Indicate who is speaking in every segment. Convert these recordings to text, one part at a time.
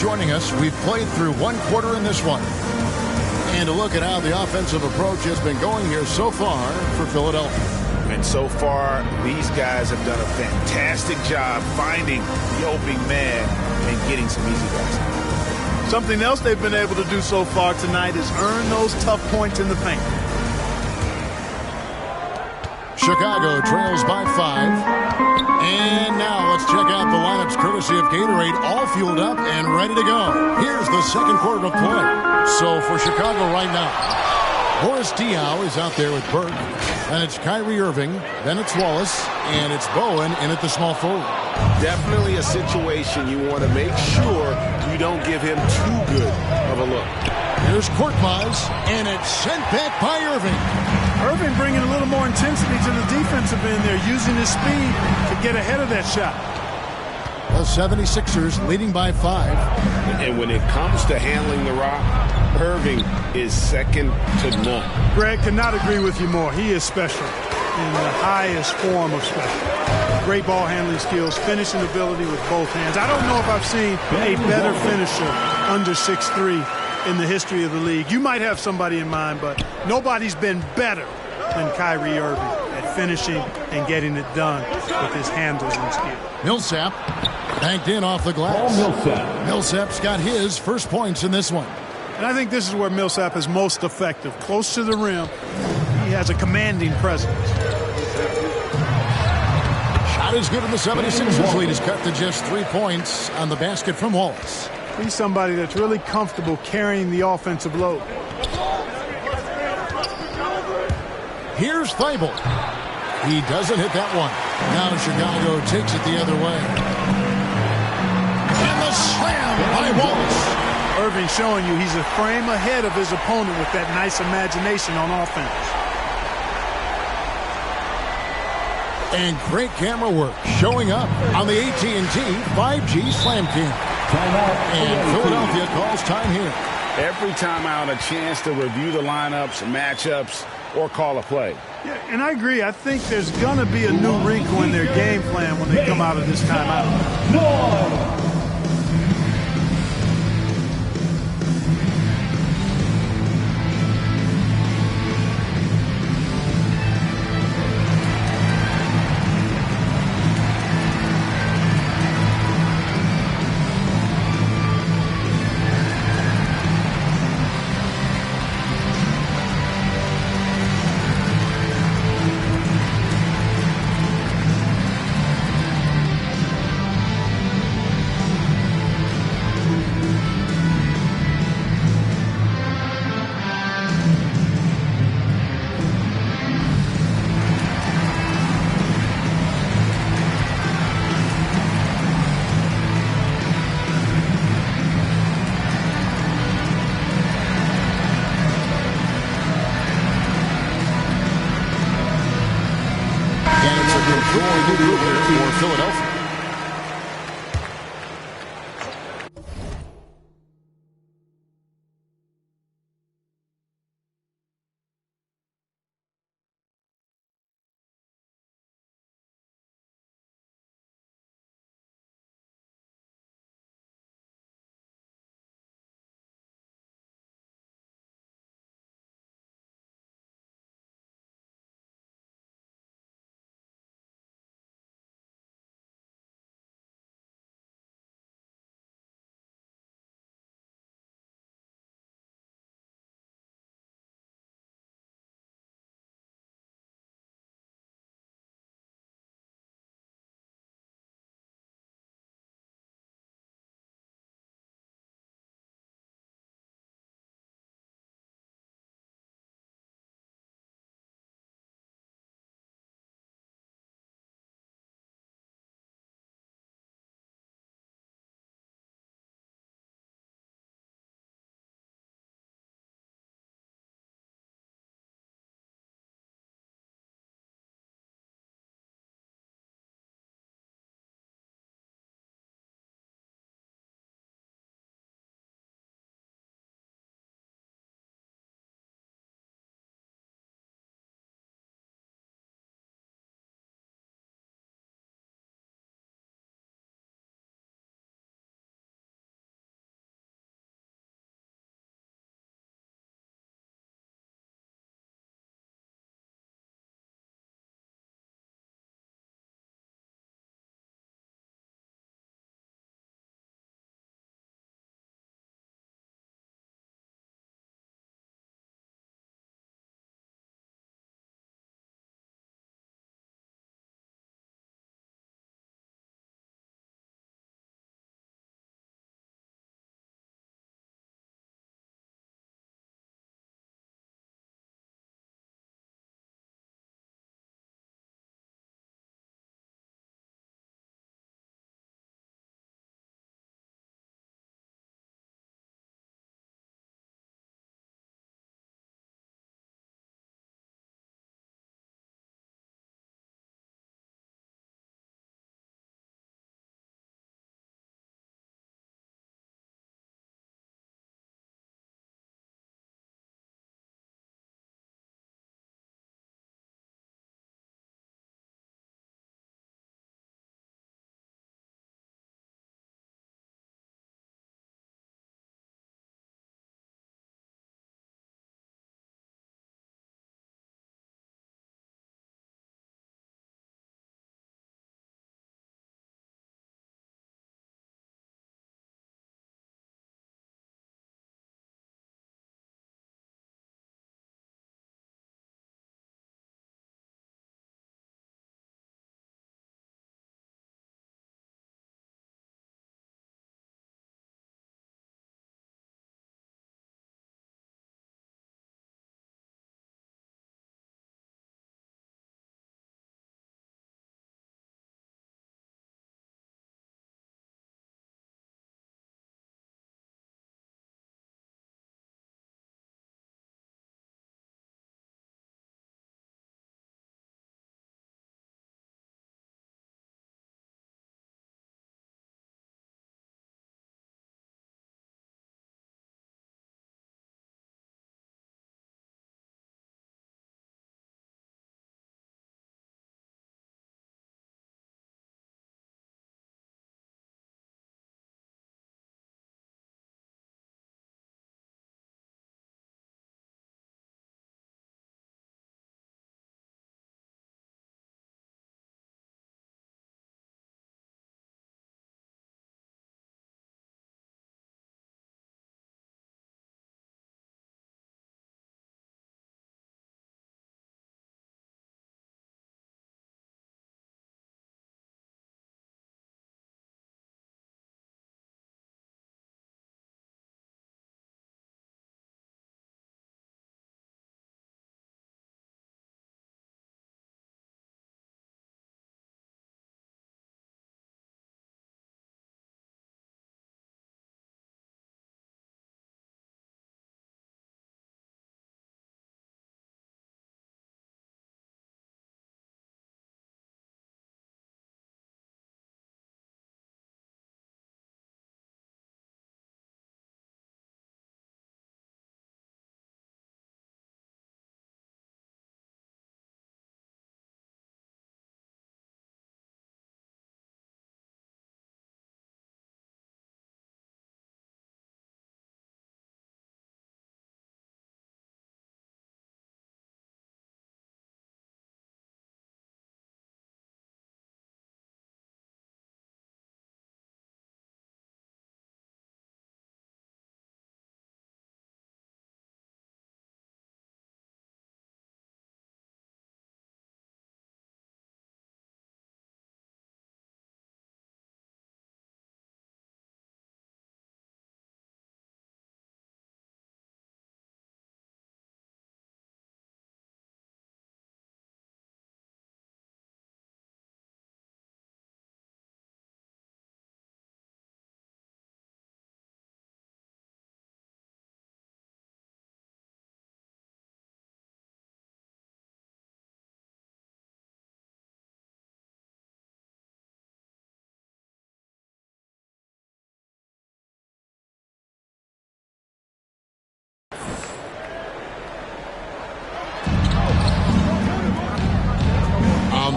Speaker 1: Joining us, we've played through one quarter in this one. And to look at how the offensive approach has been going here so far for Philadelphia.
Speaker 2: And so far, these guys have done a fantastic job finding the opening man and getting some easy baskets.
Speaker 3: Something else they've been able to do so far tonight is earn those tough points in the paint.
Speaker 1: Chicago trails by 5. And now let's check out the lineups courtesy of Gatorade, all fueled up and ready to go. Here's the second quarter of play. So for Chicago right now, Boris Diaw is out there with Burke. Then it's Kyrie Irving. Then it's Wallace. And it's Bowen in at the small forward.
Speaker 2: Definitely a situation you want to make sure you don't give him too good of a look.
Speaker 1: Here's Korkmaz, and it's sent back by Irving.
Speaker 3: Irving bringing a little more intensity to the defensive end there, using his speed to get ahead of that shot.
Speaker 1: The 76ers leading by 5.
Speaker 2: And when it comes to handling the rock, Irving is second to none.
Speaker 3: Greg, could not agree with you more. He is special in the highest form of special. Great ball handling skills, finishing ability with both hands. I don't know if I've seen a better finisher under 6'3" in the history of the league. You might have somebody in mind, but nobody's been better than Kyrie Irving at finishing and getting it done with his handles and skill.
Speaker 1: Millsap banked in off the glass. Millsap's got his first points in this one.
Speaker 3: And I think this is where Millsap is most effective. Close to the rim, he has a commanding presence.
Speaker 1: Shot is good, and the 76ers lead is cut to just 3 points on the basket from Wallace.
Speaker 3: He's somebody that's really comfortable carrying the offensive load.
Speaker 1: Here's Thibault. He doesn't hit that one. Now Chicago takes it the other way. And the slam by Wallace.
Speaker 3: Irving showing you he's a frame ahead of his opponent with that nice imagination on offense.
Speaker 1: And great camera work showing up on the AT&T 5G Slam Cam. And Philadelphia calls time here.
Speaker 2: Every time out, a chance to review the lineups, matchups, or call a play.
Speaker 3: Yeah, and I agree. I think there's going to be a new wrinkle in their game plan when they come out of this timeout.
Speaker 1: For Philadelphia.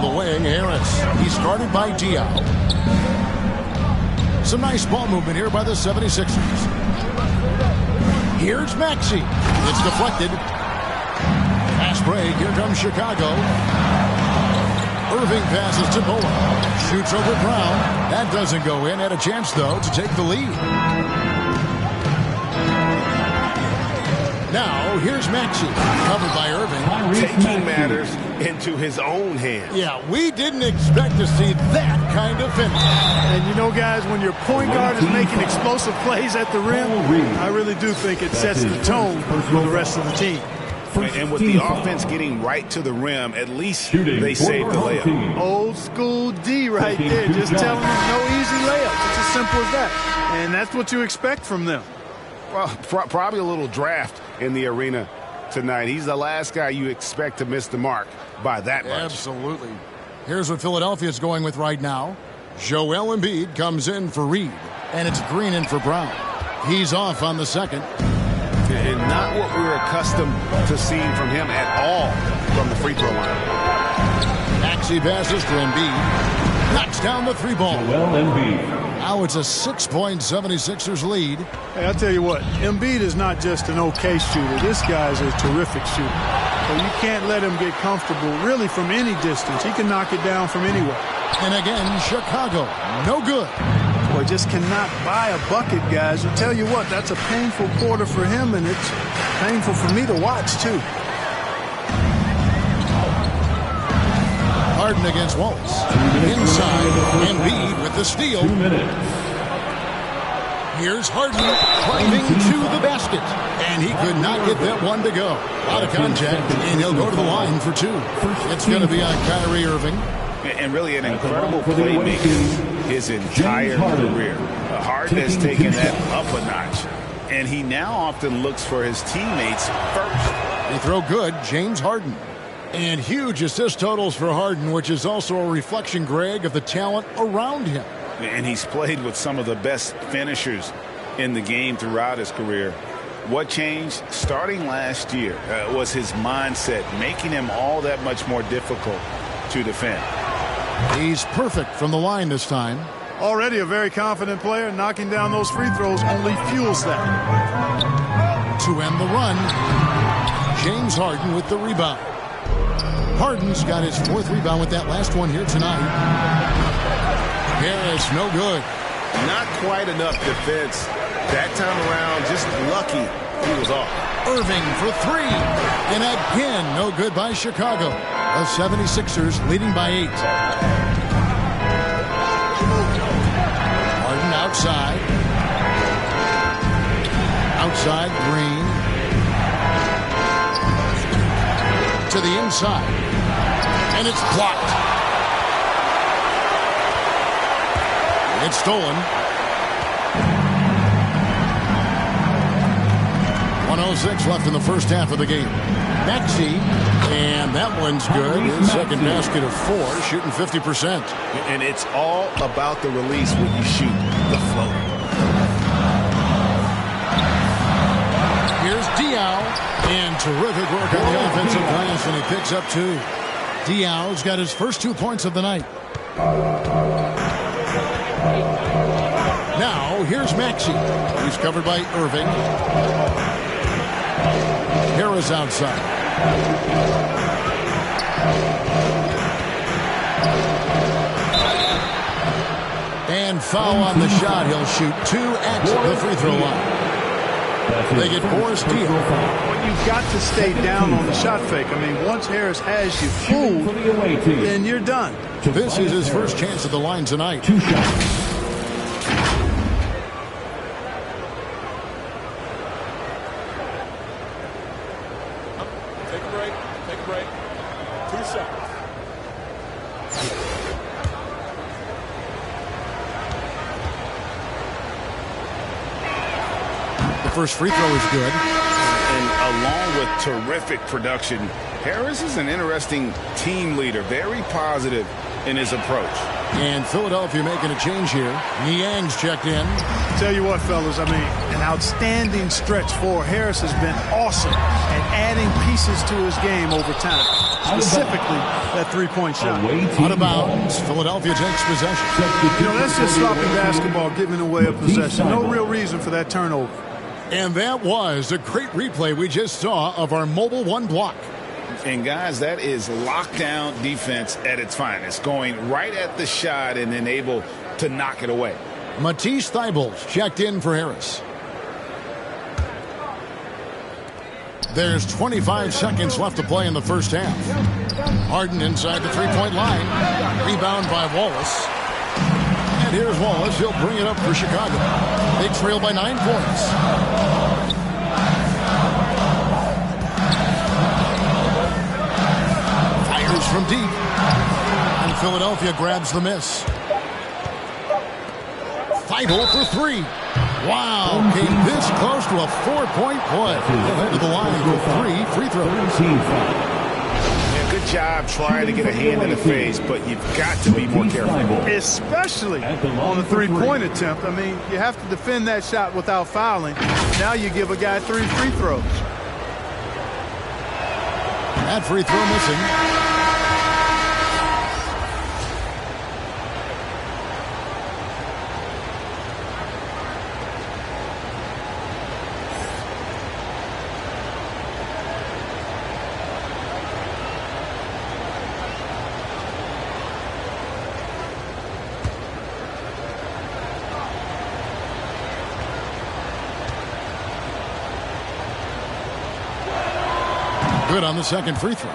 Speaker 1: the wing, Harris. He's guarded by Diao. Some nice ball movement here by the 76ers. Here's Maxey. It's deflected. Fast break. Here comes Chicago. Irving passes to Bowen. Shoots over Brown. That doesn't go in. Had a chance, though, to take the lead. Now, here's Maxey. Covered by Irving.
Speaker 2: Taking matters into his own hands.
Speaker 1: Yeah, we didn't expect to see that kind of finish.
Speaker 3: And you know, guys, when your point guard is making explosive plays at the rim, I really do think it sets the tone for the rest of the team.
Speaker 2: And with the offense getting right to the rim, at least they saved the layup.
Speaker 3: Old school D right there, just telling them no easy layups. It's as simple as that. And that's what you expect from them.
Speaker 2: Well, probably a little draft in the arena tonight. He's the last guy you expect to miss the mark by that much.
Speaker 1: Absolutely. Here's what Philadelphia's going with right now. Joel Embiid comes in for Reed, and it's Green in for Brown. He's off on the second.
Speaker 2: And not what we're accustomed to seeing from him at all from the free throw line.
Speaker 1: Maxey passes to Embiid. Knocks down the three ball. Now it's a 6-point 76ers lead.
Speaker 3: Hey, I'll tell you what, Embiid is not just an okay shooter. This guy's a terrific shooter. So you can't let him get comfortable really from any distance. He can knock it down from anywhere.
Speaker 1: And again, Chicago, no good.
Speaker 3: Boy, just cannot buy a bucket, guys. I'll tell you what, that's a painful quarter for him, and it's painful for me to watch, too.
Speaker 1: Harden against Wallace. Inside, Embiid with the steal.
Speaker 4: 2 minutes.
Speaker 1: Here's Harden driving to the basket. And he could not get that one to go. Out of contact, and he'll go to the line for two. It's going to be on Kyrie Irving.
Speaker 2: And really an incredible playmaker his entire career. Harden has taken that up a notch. And he now often looks for his teammates first.
Speaker 1: They throw good, James Harden. And huge assist totals for Harden, which is also a reflection, Greg, of the talent around him.
Speaker 2: And he's played with some of the best finishers in the game throughout his career. What changed starting last year was his mindset, making him all that much more difficult to defend.
Speaker 1: He's perfect from the line this time.
Speaker 3: Already a very confident player. Knocking down those free throws only fuels that.
Speaker 1: To end the run, James Harden with the rebound. Harden's got his fourth rebound with that last one here tonight. Harris, no good.
Speaker 2: Not quite enough defense. That time around, just lucky he was off.
Speaker 1: Irving for three. And again, no good by Chicago. The 76ers leading by 8. Harden outside. Outside, Green. To the inside. And it's blocked. It's stolen. 1:06 left in the first half of the game. Maxey, and that one's good. His second basket of 4, shooting 50%.
Speaker 2: And it's all about the release when you shoot the float.
Speaker 1: Here's Diao, and terrific work on the offensive glass, and he picks up 2. Diao's got his first 2 points of the night. Now, here's Maxey. He's covered by Irving. Harris outside. And foul on the shot. He'll shoot 2 at the free throw line. They get 4 steals.
Speaker 3: Well, you've got to stay down on the shot fake. I mean, once Harris has you fooled, then you're done.
Speaker 1: This is his first chance at the line tonight.
Speaker 4: 2 shots.
Speaker 5: Take a break. 2 shots.
Speaker 1: The first free throw is good.
Speaker 2: And along with terrific production, Harris is an interesting team leader, very positive in his approach.
Speaker 1: And Philadelphia making a change here. Niang's checked in.
Speaker 3: Tell you what, fellas, I mean, an outstanding stretch for Harris has been awesome at adding pieces to his game over time, specifically that three-point shot.
Speaker 1: Out of bounds, Philadelphia takes possession.
Speaker 3: You know, that's just sloppy basketball, giving away a possession. No real reason for that turnover.
Speaker 1: And that was a great replay we just saw of our Mobile One block.
Speaker 2: And, guys, that is lockdown defense at its finest, going right at the shot and then able to knock it away.
Speaker 1: Matisse Thybulle's checked in for Harris. There's 25 seconds left to play in the first half. Harden inside the three-point line. Rebound by Wallace. And here's Wallace. He'll bring it up for Chicago. They trail by 9 points. From deep, and Philadelphia grabs the miss. Thibault for three. Wow, came this close to a 4-point play. He'll head to the line for 3 free throws.
Speaker 2: Yeah, good job trying to get a hand in the face, but you've got to be more careful.
Speaker 3: Especially on the three-point attempt. I mean, you have to defend that shot without fouling. Now you give a guy 3 free throws.
Speaker 1: That free throw missing. Good on the second free throw.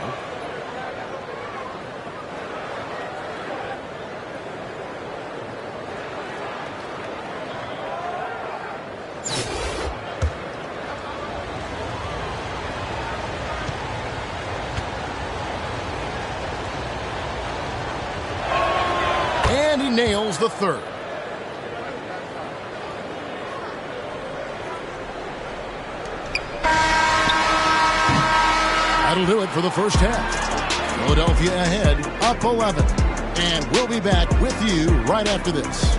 Speaker 1: And he nails the third. That'll do it for the first half. Philadelphia ahead, up 11. And we'll be back with you right after this.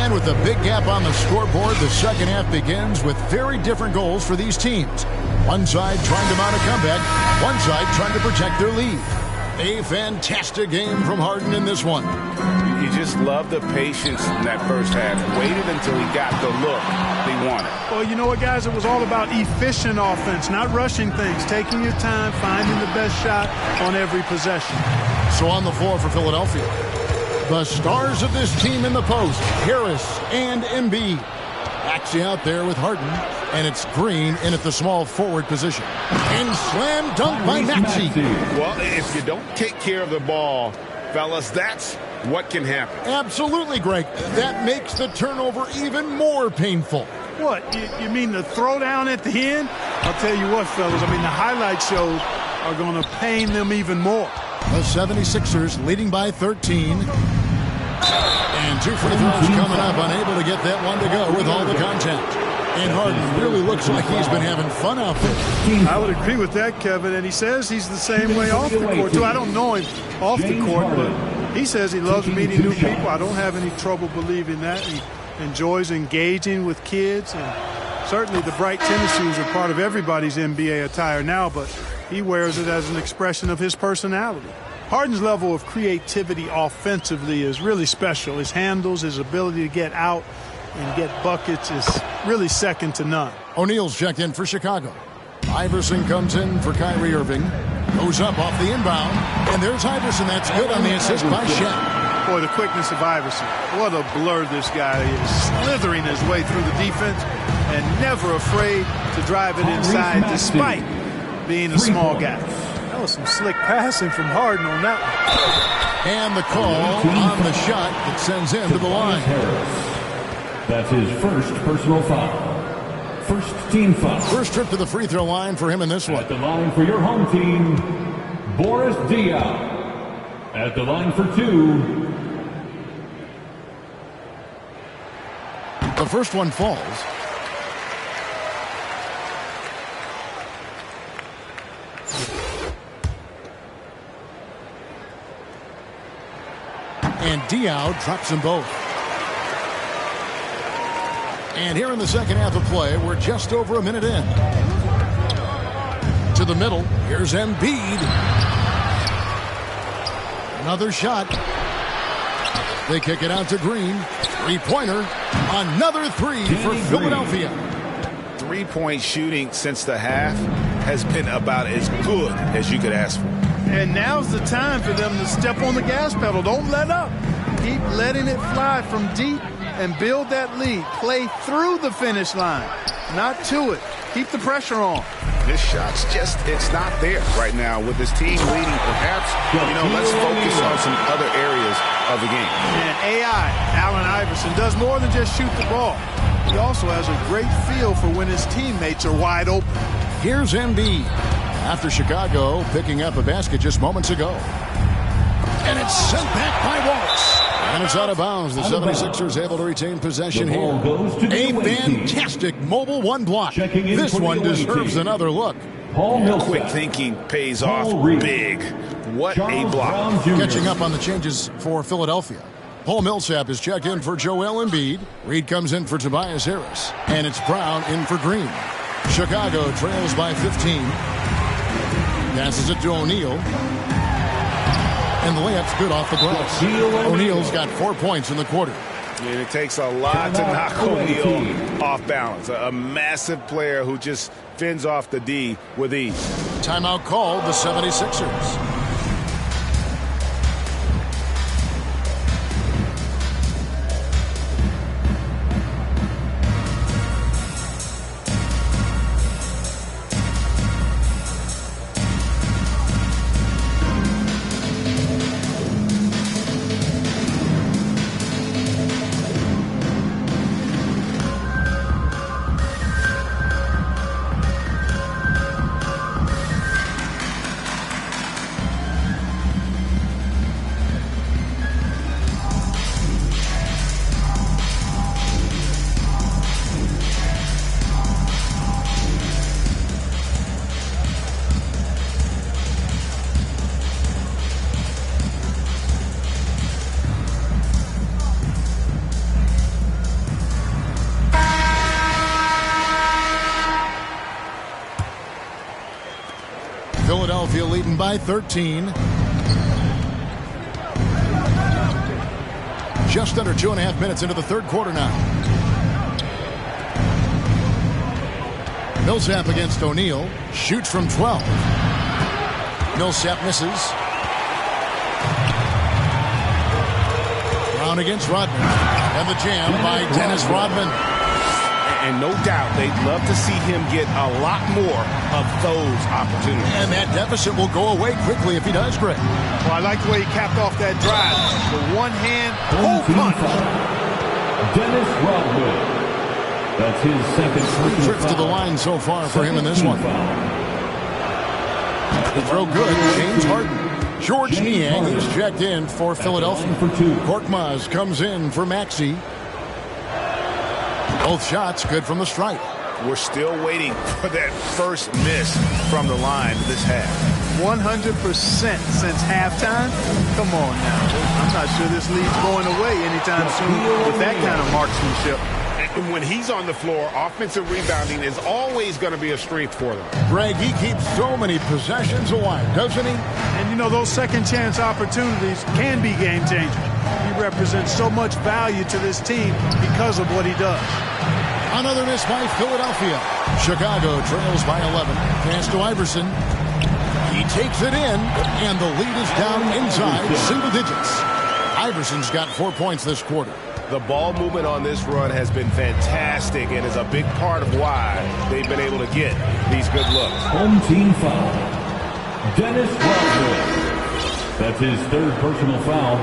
Speaker 1: With a big gap on the scoreboard, the second half begins with very different goals for these teams. One side trying to mount a comeback, one side trying to protect their lead. A fantastic game from Harden in this one.
Speaker 2: You just love the patience in that first half. Waited until he got the look they wanted.
Speaker 3: Well, you know what, guys? It was all about efficient offense, not rushing things, taking your time, finding the best shot on every possession.
Speaker 1: So on the floor for Philadelphia, the stars of this team in the post, Harris and Embiid. Maxey out there with Harden, and it's Green in at the small forward position. And slam dunk by Maxey.
Speaker 2: Well, if you don't take care of the ball, fellas, that's what can happen.
Speaker 1: Absolutely, Greg. That makes the turnover even more painful.
Speaker 3: What, you mean the throwdown at the end? I'll tell you what, fellas, I mean, the highlight shows are going to pain them even more.
Speaker 1: The 76ers leading by 13. And 2 free throws coming up, unable to get that one to go with all the contact. And Harden really looks like he's been having fun out there.
Speaker 3: I would agree with that, Kevin, and he says he's the same way off the court, too. I don't know him off the court, but he says he loves meeting new people. I don't have any trouble believing that. He enjoys engaging with kids, and certainly the bright tennis shoes are part of everybody's NBA attire now, but he wears it as an expression of his personality. Harden's level of creativity offensively is really special. His handles, his ability to get out and get buckets is really second to none.
Speaker 1: O'Neal's checked in for Chicago. Iverson comes in for Kyrie Irving. Goes up off the inbound. And there's Iverson. That's good on the assist by Shaq.
Speaker 3: Boy, the quickness of Iverson. What a blur this guy is. Slithering his way through the defense and never afraid to drive it inside despite being a small guy. That was some slick passing from Harden on that one.
Speaker 1: And the call on the shot that sends him to the line.
Speaker 4: That's his first personal foul. First team foul.
Speaker 1: First trip to the free throw line for him in this one.
Speaker 4: At the line for your home team, Boris Diaw. At the line for 2.
Speaker 1: The first one falls. And Diaw drops them both. And here in the second half of play, we're just over a minute in. To the middle, here's Embiid. Another shot. They kick it out to Green. Three-pointer. Another three for Philadelphia.
Speaker 2: Three-point shooting since the half has been about as good as you could ask for.
Speaker 3: And now's the time for them to step on the gas pedal. Don't let up. Keep letting it fly from deep and build that lead. Play through the finish line, not to it. Keep the pressure on.
Speaker 2: This shot's just, it's not there right now with this team leading. Perhaps, let's focus on some other areas of the game.
Speaker 3: And AI, Allen Iverson, does more than just shoot the ball. He also has a great feel for when his teammates are wide open.
Speaker 1: Here's Embiid. After Chicago picking up a basket just moments ago. And it's sent back by Wallace. And it's out of bounds. The 76ers able to retain possession here. A fantastic mobile one block. This one deserves another look.
Speaker 2: Quick thinking pays off big. What a block.
Speaker 1: Catching up on the changes for Philadelphia. Paul Millsap is checked in for Joel Embiid. Reed comes in for Tobias Harris. And it's Brown in for Green. Chicago trails by 15. Passes it to O'Neal. And the layup's good off the glass. O'Neal's got 4 points in the quarter.
Speaker 2: And it takes a lot to knock O'Neal off balance. A massive player who just fends off the D with ease.
Speaker 1: Timeout called the 76ers. Philadelphia leading by 13. Just under 2.5 minutes into the third quarter now. Millsap against O'Neal. Shoots from 12. Millsap misses. Brown against Rodman. And the jam by Dennis Rodman.
Speaker 2: And no doubt they'd love to see him get a lot more of those opportunities.
Speaker 1: And that deficit will go away quickly if he does, Greg.
Speaker 3: Well, I like the way he capped off that drive. The one-hand pull punch.
Speaker 4: Dennis Rodman. That's his second
Speaker 1: trips to the line so far for him in this one. The throw good. James Harden. George Niang is checked in for Philadelphia. Korkmaz comes in for Maxey. Both shots good from the stripe.
Speaker 2: We're still waiting for that first miss from the line this half.
Speaker 3: 100% since halftime. Come on now. I'm not sure this lead's going away anytime soon with that kind of marksmanship.
Speaker 2: And when he's on the floor, offensive rebounding is always going to be a strength for them.
Speaker 1: Greg, he keeps so many possessions alive, doesn't he?
Speaker 3: And, those second chance opportunities can be game changers. He represents so much value to this team because of what he does.
Speaker 1: Another miss by Philadelphia. Chicago trails by 11. Pass to Iverson. He takes it in, and the lead is down inside single digits. Iverson's got 4 points this quarter.
Speaker 6: The ball movement on this run has been fantastic and is a big part of why they've been able to get these good looks.
Speaker 4: Home team foul. Dennis Rodman. That's his third personal foul.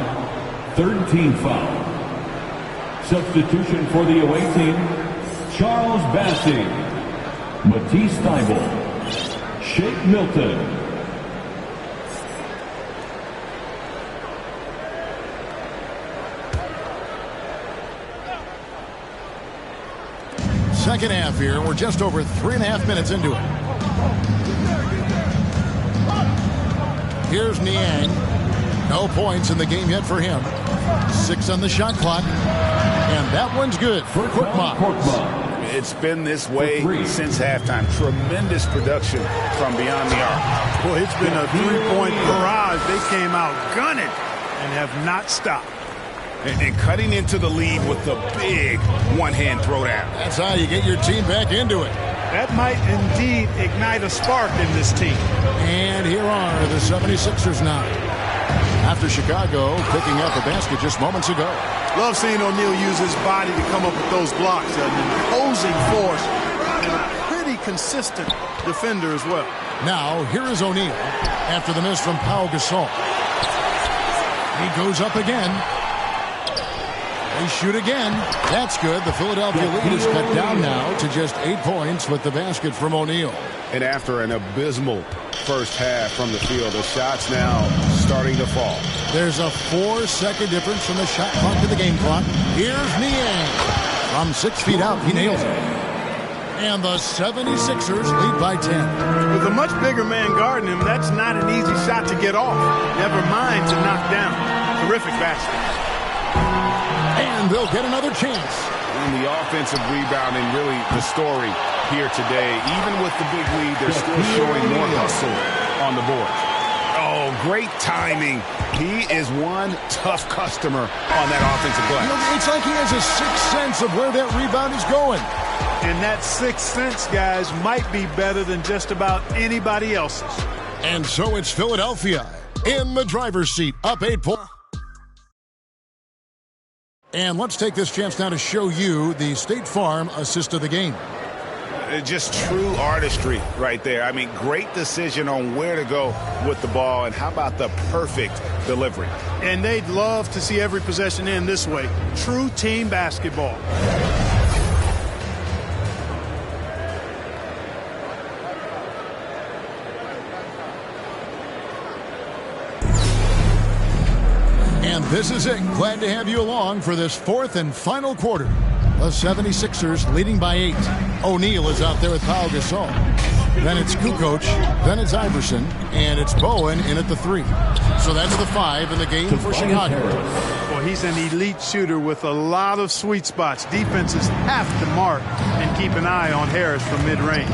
Speaker 4: Third team foul. Substitution for the away team, Charles Bassey, Matisse Thybulle, Shake Milton.
Speaker 1: Second half here. We're just over 3.5 minutes into it. Here's Niang. No points in the game yet for him. 6 on the shot clock. And that one's good for Korkmaz.
Speaker 2: It's been this way since halftime. Tremendous production from beyond the arc.
Speaker 3: Well, it's been a 3-point barrage. They came out gunning and have not stopped.
Speaker 2: And cutting into the lead with the big one-hand throwdown.
Speaker 1: That's how you get your team back into it.
Speaker 3: That might indeed ignite a spark in this team.
Speaker 1: And here are the 76ers now. After Chicago picking up a basket just moments ago.
Speaker 3: Love seeing O'Neal use his body to come up with those blocks. An imposing force and a pretty consistent defender as well.
Speaker 1: Now, here is O'Neal after the miss from Pau Gasol. He goes up again. They shoot again. That's good. The Philadelphia lead is cut down now to just 8 points with the basket from O'Neal.
Speaker 6: And after an abysmal first half from the field, the shots now starting to fall.
Speaker 1: There's a 4-second difference from the shot clock to the game clock. Here's Niang. From 6 feet out, he nails it. And the 76ers lead by 10.
Speaker 3: With a much bigger man guarding him, that's not an easy shot to get off. Never mind to knock down. Terrific basket.
Speaker 1: And they'll get another chance.
Speaker 2: And the offensive rebounding, really the story here today. Even with the big lead, they're still showing more hustle on the board. Oh, great timing. He is one tough customer on that offensive play.
Speaker 1: You know, it's like he has a sixth sense of where that rebound is going.
Speaker 3: And that sixth sense, guys, might be better than just about anybody else's.
Speaker 1: And so it's Philadelphia in the driver's seat, up 8 points. And let's take this chance now to show you the State Farm assist of the game.
Speaker 2: Just true artistry right there. I mean, great decision on where to go with the ball, and how about the perfect delivery?
Speaker 3: And they'd love to see every possession end this way. True team basketball.
Speaker 1: And this is it. Glad to have you along for this fourth and final quarter. The 76ers leading by 8. O'Neal is out there with Pau Gasol. Then it's Kukoc. Then it's Iverson. And it's Bowen in at the 3. So that's the 5 in the game for Chicago.
Speaker 3: Well, he's an elite shooter with a lot of sweet spots. Defenses have to mark and keep an eye on Harris from mid-range.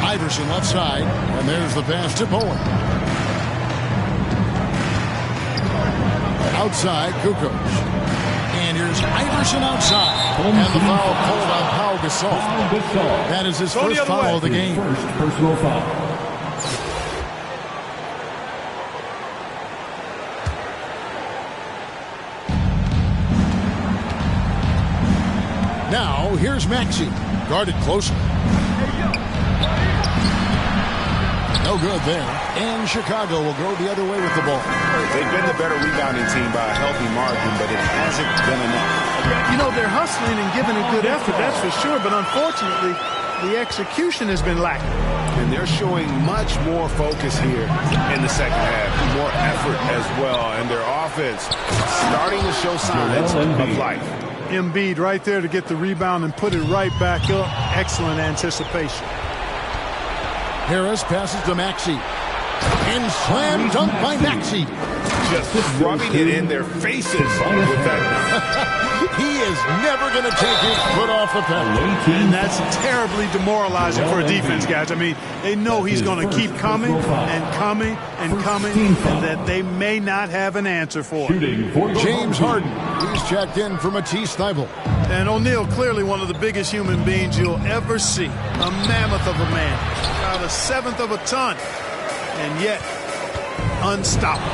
Speaker 1: Iverson left side. And there's the pass to Bowen. Outside, Kukoc. And here's Iverson outside. And the foul called on Pau Gasol. That is his first foul of the game.
Speaker 4: First personal foul.
Speaker 1: Now, here's Maxey. Guarded closely. No good there. And Chicago will go the other way with the ball.
Speaker 2: They've been the better rebounding team by a healthy margin, but it hasn't been enough.
Speaker 3: You know, they're hustling and giving a good effort, that's for sure. But unfortunately, the execution has been lacking.
Speaker 2: And they're showing much more focus here in the second half. More effort as well. And their offense starting to show signs of life.
Speaker 3: Embiid right there to get the rebound and put it right back up. Excellent anticipation.
Speaker 1: Harris passes to Maxey. And slam dunk by Maxey.
Speaker 2: Just rubbing it in their faces with that.
Speaker 1: He is never going to take his foot off the pedal.
Speaker 3: And that's terribly demoralizing for a defense, guys. I mean, they know he's going to keep coming and coming and coming, and that they may not have an answer for it.
Speaker 1: James Harden. He's checked in for Matisse Thybulle.
Speaker 3: And O'Neal, clearly one of the biggest human beings you'll ever see. A mammoth of a man. About a seventh of a ton. And yet, unstoppable.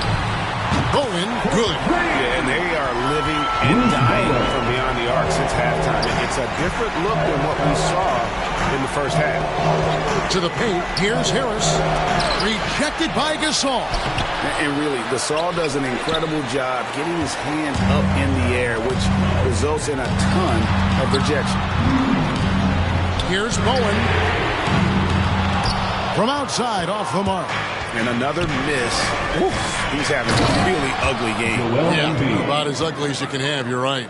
Speaker 1: Bowen, good.
Speaker 6: Yeah, and they are living and dying from beyond the arc since halftime. It's a different look than what we saw in the first half.
Speaker 1: To the paint, here's Harris. Rejected by Gasol.
Speaker 2: And really, Gasol does an incredible job getting his hands up in the air, which results in a ton of rejection.
Speaker 1: Here's Bowen. From outside, off the mark.
Speaker 2: And another miss. Oof, he's having a really ugly game.
Speaker 1: Yeah, about as ugly as you can have, you're right.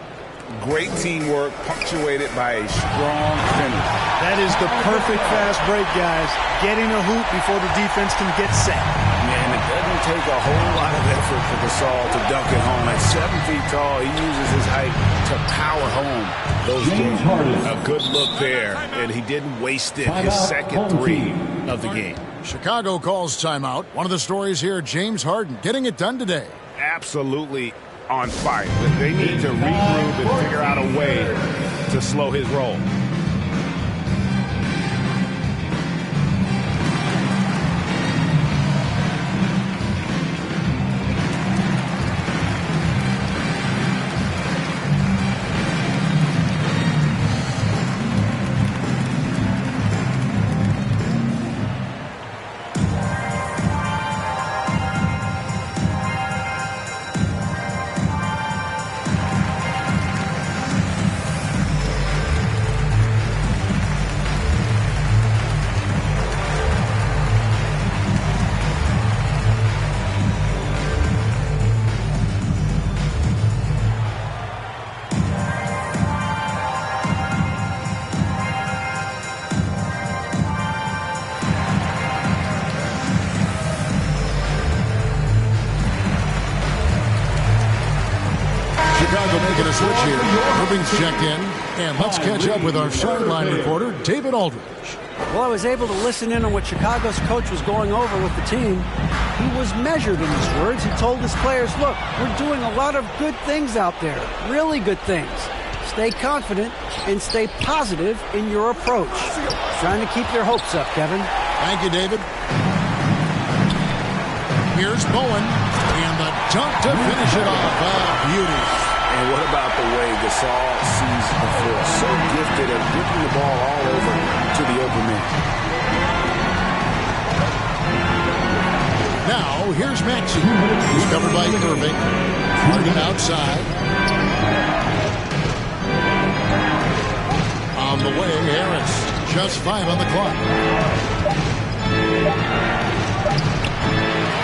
Speaker 2: Great teamwork, punctuated by a strong finish.
Speaker 3: That is the perfect fast break, guys. Getting a hoop before the defense can get set.
Speaker 2: Man, it doesn't take a whole lot of effort for Gasol to dunk it home. At 7 feet tall, he uses his height to power home those games. A good look there, and he didn't waste it. His second three of the game.
Speaker 1: Chicago calls timeout. One of the stories here, James Harden getting it done today.
Speaker 2: Absolutely on fire. They need to regroup and figure out a way to slow his roll.
Speaker 1: Making a switch here. Irving's checked in. And let's catch up with our sideline reporter, David Aldridge.
Speaker 7: Well, I was able to listen in on what Chicago's coach was going over with the team. He was measured in his words. He told his players, look, we're doing a lot of good things out there, really good things. Stay confident and stay positive in your approach. Trying to keep their hopes up, Kevin.
Speaker 1: Thank you, David. Here's Bowen. And the dunk to finish it off. Beauty.
Speaker 2: And what about the way Gasol sees the floor? So gifted at whipping the ball all over to the open man.
Speaker 1: Now, here's Maxey. He's covered by Irving. Harden outside. On the way, Harris. Just 5 on the clock.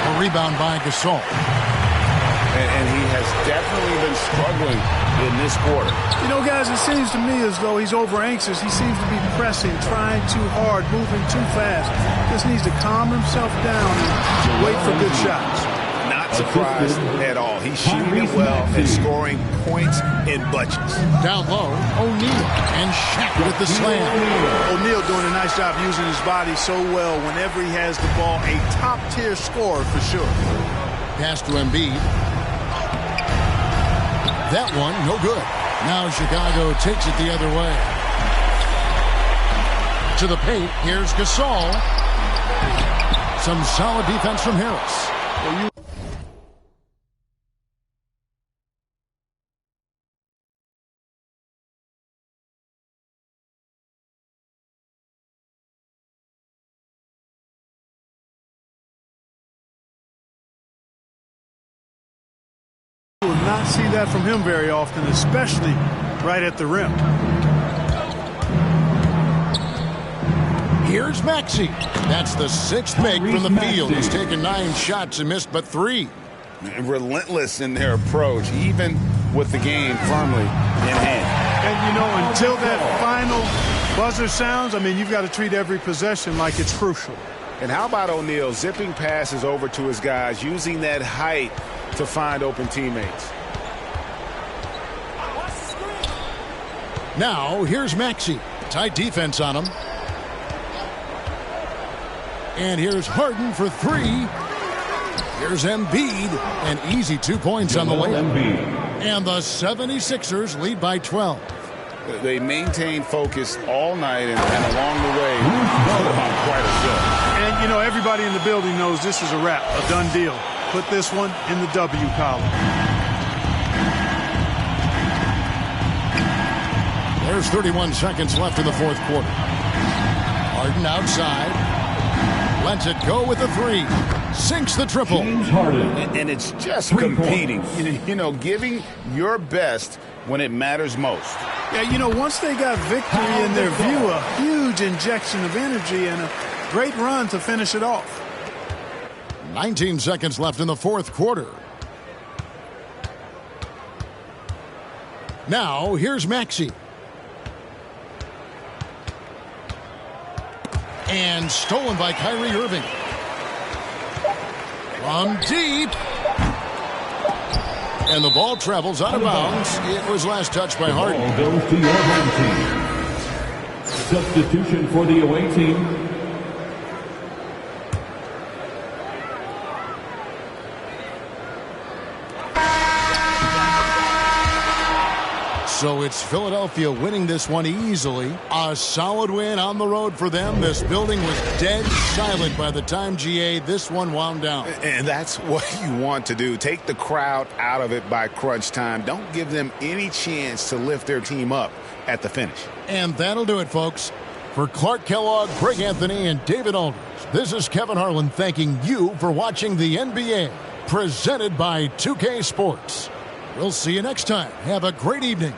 Speaker 1: A rebound by Gasol.
Speaker 2: And he has definitely been struggling in this quarter.
Speaker 3: You know, guys, it seems to me as though he's over anxious. He seems to be pressing, trying too hard, moving too fast. Just needs to calm himself down and wait for good shots.
Speaker 2: Not surprised at all. He's shooting it well and scoring points in bunches.
Speaker 1: Down low, O'Neal and Shaq with the slam.
Speaker 3: O'Neal doing a nice job using his body so well whenever he has the ball. A top-tier scorer for sure.
Speaker 1: Pass to Embiid. That one, no good. Now Chicago takes it the other way. To the paint, here's Gasol. Some solid defense from Harris.
Speaker 3: You will not see that from him very often, especially right at the rim.
Speaker 1: Here's Maxey. That's the 6th make from the field. He's taken 9 shots and missed but 3.
Speaker 2: Relentless in their approach, even with the game firmly in hand.
Speaker 3: And, you know, until that final buzzer sounds, I mean, you've got to treat every possession like it's crucial.
Speaker 2: And how about O'Neal zipping passes over to his guys, using that height to find open teammates.
Speaker 1: Now, here's Maxey. Tight defense on him. And here's Harden for 3. Here's Embiid. An easy 2 points on the way. And the 76ers lead by 12.
Speaker 2: They maintained focus all night and along the way put on quite a show.
Speaker 3: And, you know, everybody in the building knows this is a wrap, a done deal. Put this one in the W column.
Speaker 1: There's 31 seconds left in the fourth quarter. Harden outside. Lets it go with the three. Sinks the triple.
Speaker 4: James Harden.
Speaker 2: And it's just competing. You know, giving your best when it matters most.
Speaker 3: Yeah, you know, once they got victory in their view, a huge injection of energy and a great run to finish it off.
Speaker 1: 19 seconds left in the fourth quarter. Now, here's Maxey. And stolen by Kyrie Irving. From deep. And the ball travels out of bounds. It was last touched by Harden.
Speaker 4: Ball goes to your home team. Substitution for the away team.
Speaker 1: So it's Philadelphia winning this one easily. A solid win on the road for them. This building was dead silent by the time, GA, this one wound down.
Speaker 2: And that's what you want to do. Take the crowd out of it by crunch time. Don't give them any chance to lift their team up at the finish.
Speaker 1: And that'll do it, folks. For Clark Kellogg, Greg Anthony, and David Aldridge, this is Kevin Harlan thanking you for watching the NBA, presented by 2K Sports. We'll see you next time. Have a great evening.